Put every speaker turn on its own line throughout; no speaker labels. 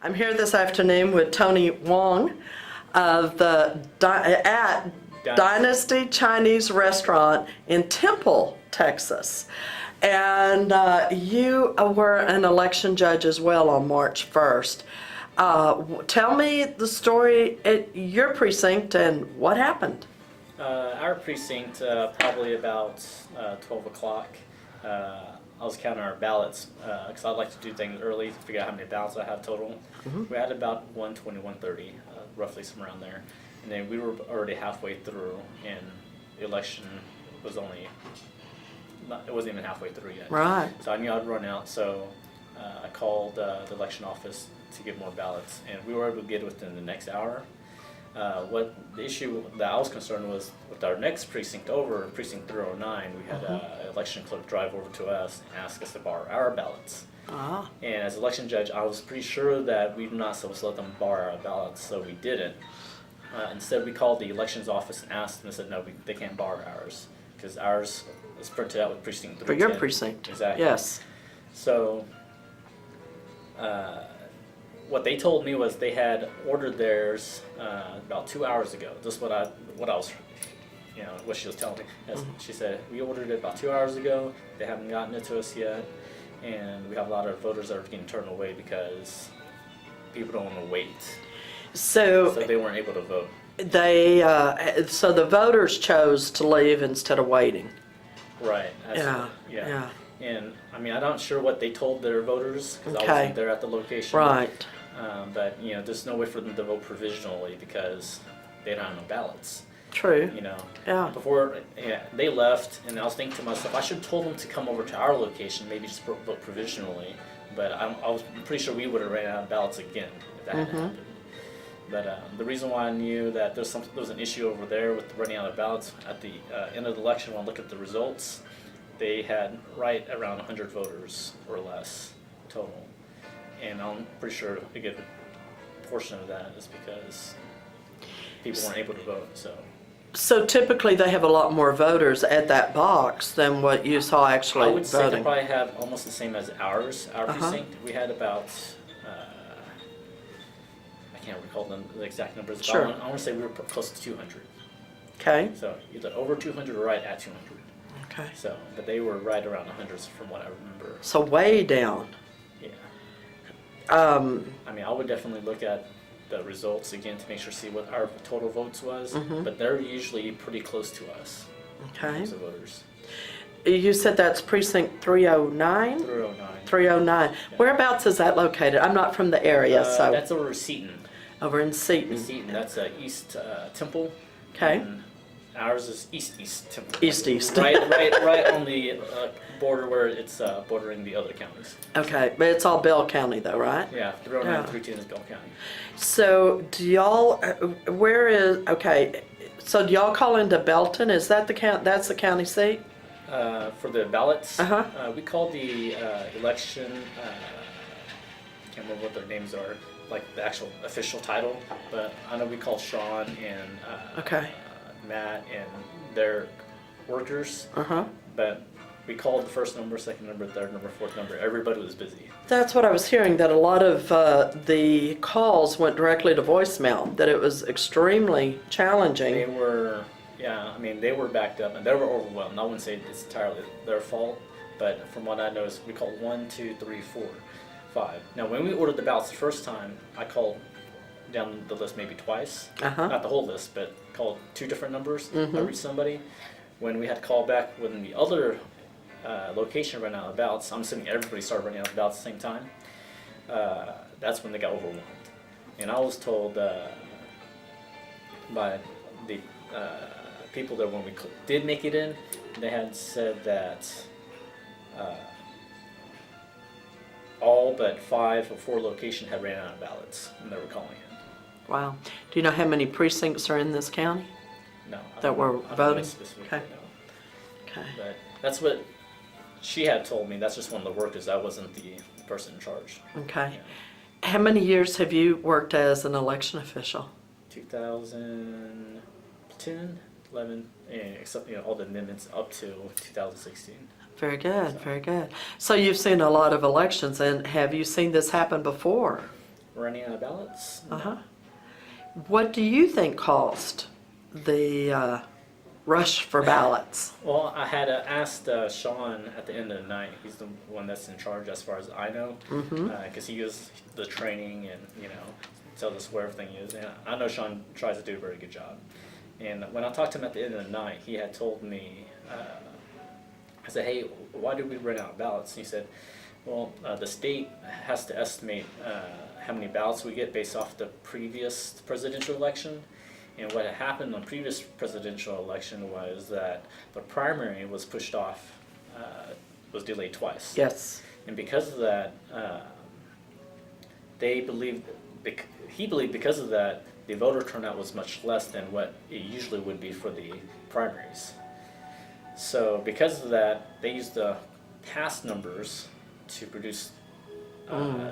I'm here this afternoon with Tony Hwang of the at Dynasty Chinese Restaurant in Temple, Texas. And you were an election judge as well on March 1st. Tell me the story at your precinct and what happened.
Our precinct, probably about 12 o'clock, I was counting our ballots because I like to do things early to figure out how many ballots I have total. We had about 120, 130, roughly somewhere around there. And then we were already halfway through, and the election was it wasn't even halfway through yet.
Right.
So I knew I'd run out, so I called the election office to get more ballots, and we were able to get it within the next hour. What the issue that I was concerned was with our next precinct over, Precinct 309, we had an election clerk drive over to us and ask us to borrow our ballots. And as election judge, I was pretty sure that we were not supposed to let them borrow our ballots, so we didn't. Instead, we called the elections office and asked them, and said, no, they can't borrow ours, because ours is printed out with Precinct 310.
For your precinct.
Exactly.
Yes.
So, what they told me was they had ordered theirs about 2 hours ago. This is what I was, what she was telling me. She said, we ordered it about 2 hours ago. They haven't gotten it to us yet, and we have a lot of voters that are getting turned away because people don't want to wait. So they weren't able to vote.
So the voters chose to leave instead of waiting.
Right. Yeah. And I mean, I'm not sure what they told their voters because I wasn't there at the location.
Right.
But there's no way for them to vote provisionally because they don't have no ballots.
True.
Yeah. Before they left, and I was thinking to myself, I should have told them to come over to our location, maybe just vote provisionally. But I was pretty sure we would have ran out of ballots again if that had happened. But the reason why I knew that there was an issue over there with running out of ballots at the end of the election, when I looked at the results, they had right around 100 voters or less total. And I'm pretty sure a good portion of that is because people weren't able to vote.
So typically they have a lot more voters at that box than what you saw actually voting.
I would say they probably have almost the same as our precinct. We had about, I can't recall the exact numbers, but I want to say we were close to 200.
Okay.
So either over 200 or right at 200.
Okay.
So, but they were right around 100 from what I remember.
So way down.
Yeah. I mean, I would definitely look at the results again to make sure, see what our total votes was, but they're usually pretty close to us.
Okay.
In terms of voters.
You said that's precinct 309?
309.
309. Yeah. Whereabouts is that located? I'm not from the area, so.
That's over Seaton.
Over in Seaton.
Seaton, that's East Temple.
Okay.
And ours is East Temple.
East.
Right on the border where it's bordering the other counties.
Okay, but it's all Bell County though, right?
Yeah, 309 and 310 is Bell County.
So do y'all, so do y'all call into Belton? Is that that's the county seat?
For the ballots, we called the election, I can't remember what their names are, like the actual official title, but I know we called Sean and Matt and their workers, but we called the first number, second number, third number, fourth number. Everybody was busy.
That's what I was hearing, that a lot of the calls went directly to voicemail, that it was extremely challenging.
They were, they were backed up and they were overwhelmed. I wouldn't say it's entirely their fault, but from what I know is we called 1, 2, 3, 4, 5. Now when we ordered the ballots the first time, I called down the list maybe twice, not the whole list, but called 2 different numbers. I reached somebody. When we had to call back when the other location ran out of ballots, I'm assuming everybody started running out of ballots at the same time, that's when they got overwhelmed. And I was told by the people that when we did make it in, they had said that all but 5 or 4 locations had ran out of ballots when they were calling in.
Wow. Do you know how many precincts are in this county?
No.
That were voting?
Okay. But that's what she had told me. That's just one of the workers. I wasn't the person in charge.
Okay.
Yeah.
How many years have you worked as an election official?
2010, 11, except all the amendments up to 2016.
Very good, very good. So you've seen a lot of elections, and have you seen this happen before?
running out of ballots.
Uh-huh. What do you think caused the rush for ballots?
Well, I had asked Sean at the end of the night. He's the one that's in charge, as far as I know, because he gives the training and tells us where everything is. And I know Sean tries to do a very good job. And when I talked to him at the end of the night, he had told me, I said, "Hey, why did we run out of ballots?" And he said, "Well, the state has to estimate how many ballots we get based off the previous presidential election." And what had happened on the previous presidential election was that the primary was pushed off, was delayed twice.
Yes.
And because of that, he believed because of that, the voter turnout was much less than what it usually would be for the primaries. So because of that, they used the past numbers to produce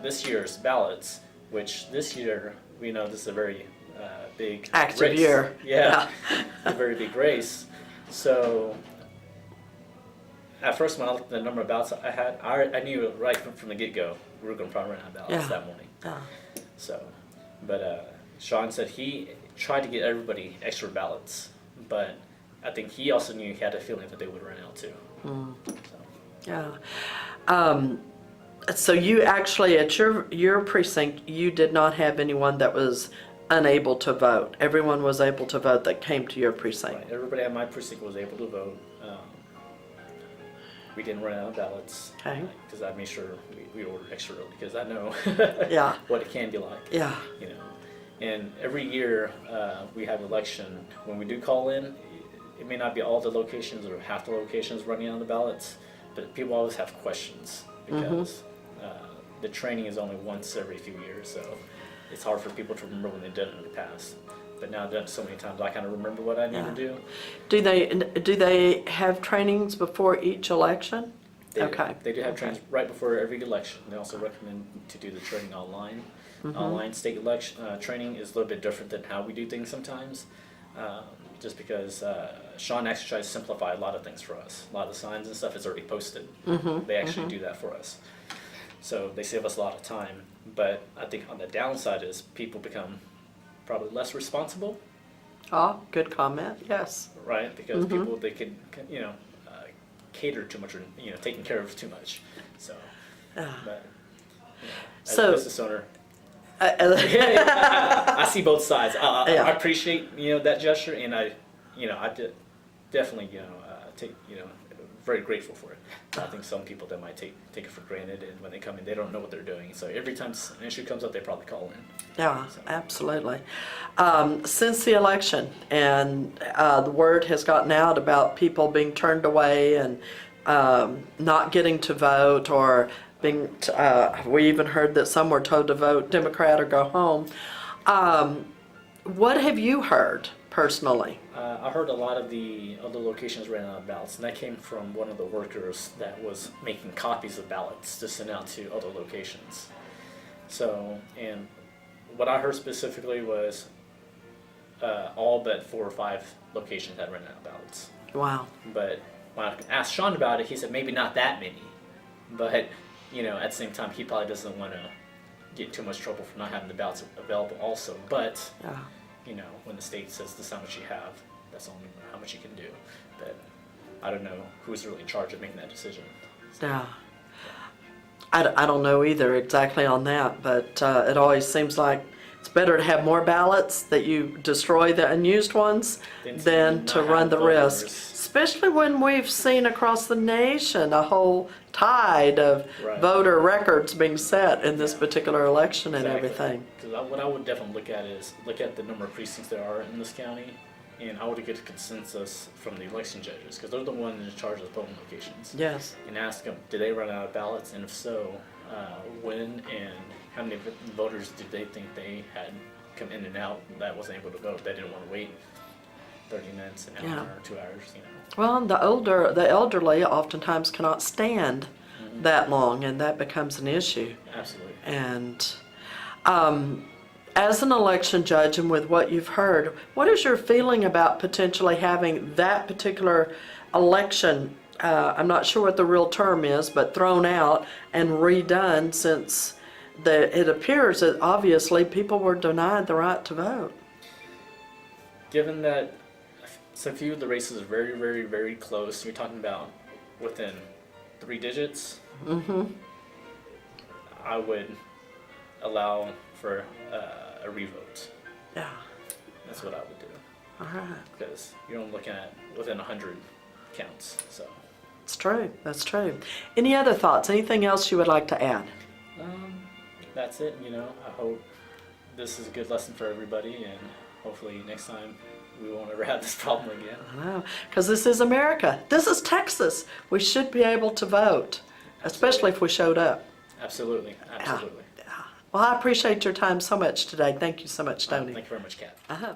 this year's ballots, which this year, we know this is a very big
Active
race.
year.
Yeah, a very big race. So at first, when I looked at the number of ballots I had, I knew right from the get-go we were going to probably run out of ballots that morning. So, but Sean said he tried to get everybody extra ballots, but I think he also knew he had a feeling that they would run out too. So.
Yeah. So you actually, at your precinct, you did not have anyone that was unable to vote. Everyone was able to vote that came to your precinct.
Right. Everybody at my precinct was able to vote. We didn't run out of ballots.
Okay.
Because I made sure we ordered extra early, because I know what it can be like.
Yeah.
And every year we have election. When we do call in, it may not be all the locations or half the locations running on the ballots, but people always have questions because the training is only once every few years, so it's hard for people to remember when they've done it in the past. But now I've done it so many times, I kind of remember what I need to do.
Do they have trainings before each election?
They do have trainings right before every election. They also recommend to do the training online. Online state election training is a little bit different than how we do things sometimes, just because Sean actually tries to simplify a lot of things for us. A lot of the signs and stuff is already posted. They actually do that for us. So they save us a lot of time. But I think on the downside is people become probably less responsible.
Oh, good comment. Yes.
Right, because people, they could cater too much or taken care of too much. So, but as a business owner, I see both sides. I appreciate that gesture, and I definitely take very grateful for it. I think some people that might take it for granted, and when they come in, they don't know what they're doing. So every time an issue comes up, they probably call in.
Yeah, absolutely. Since the election, and the word has gotten out about people being turned away and not getting to vote, or being, we even heard that some were told to vote Democrat or go home. What have you heard personally?
I heard a lot of the other locations ran out of ballots, and that came from one of the workers that was making copies of ballots to send out to other locations. So, and what I heard specifically was all but 4 or 5 locations had run out of ballots.
Wow.
But when I asked Sean about it, he said maybe not that many. But, at the same time, he probably doesn't want to get too much trouble for not having the ballots available also. But, when the state says this is how much you have, that's only how much you can do. But I don't know who's really in charge of making that decision.
Yeah. I don't know either exactly on that, but it always seems like it's better to have more ballots that you destroy the unused ones than to run the risk. Especially when we've seen across the nation a whole tide of voter records being set in this particular election and everything.
Because what I would definitely look at is the number of precincts there are in this county, and I would get a consensus from the election judges, because they're the ones in charge of the polling locations.
Yes.
And ask them, did they run out of ballots, and if so, when and how many voters did they think they had come in and out that wasn't able to vote? They didn't want to wait 30 minutes, an hour, or 2 hours.
Well, the elderly oftentimes cannot stand that long, and that becomes an issue.
Absolutely.
And as an election judge, and with what you've heard, what is your feeling about potentially having that particular election, I'm not sure what the real term is, but thrown out and redone, since it appears that obviously people were denied the right to vote.
Given that so few of the races are very, very, very close, you're talking about within 3 digits, I would allow for a revote.
Yeah.
That's what I would do.
All right.
Because you're only looking at within 100 counts. So
It's true. That's true. Any other thoughts? Anything else you would like to add?
that's it. I hope this is a good lesson for everybody, and hopefully next time we won't ever have this problem again.
I know, because this is America. This is Texas. We should be able to vote, especially if we showed up.
Absolutely, absolutely.
Yeah. Well, I appreciate your time so much today. Thank you so much, Tony.
Thank you very much, Kat.
Uh-huh.